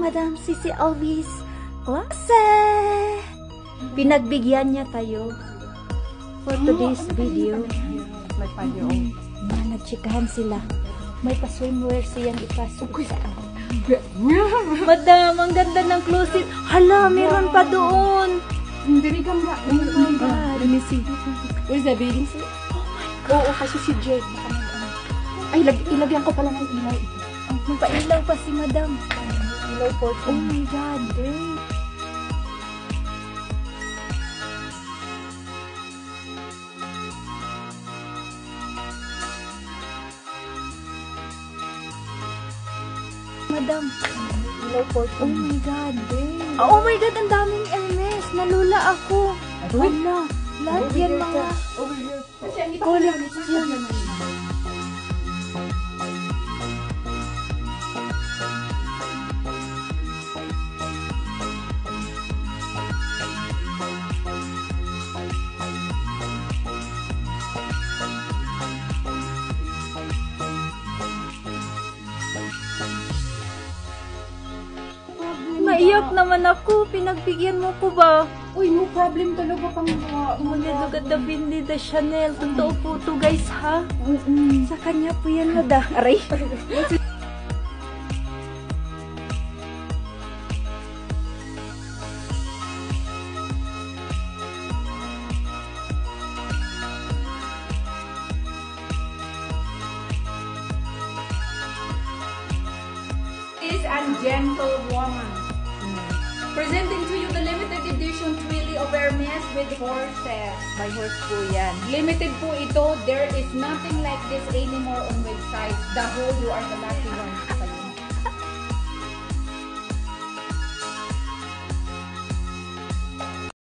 Madam Sisi Alvis klase. Pinagbigyan niya tayo for today's video. May panyo. Nagchikahan sila. May pa-swimwear siyang ipasok sa Madam, ang ganda ng closet. Hala, meron pa doon. Hindi ka mga. Oh my God. Let me see. Where's the bathing suit? Oo, kasi si Jed. Ay, ilagyan ko pala ng ilaw. Magpailaw pa si Madam. Ilaw po. Oh my God, great. Madam. Ilaw po. Oh my God, great. Oh my God, ang daming Hermes. Nalula ako. Wala. Lahat yan mga Over here. Kasi ang collection. Naiyak naman ako. Pinagbigyan mo ko ba? Uy, no problem talaga pang Look at the Fendi, the Chanel. Totoo po to guys, ha? Sa kanya po yan, Mada. Aray. Is and Gentlewoman. Presenting to you the limited edition Twilly of Hermes with horses. May horse po yan. Limited po ito. There is nothing like this anymore on websites. The whole, you are the lucky one.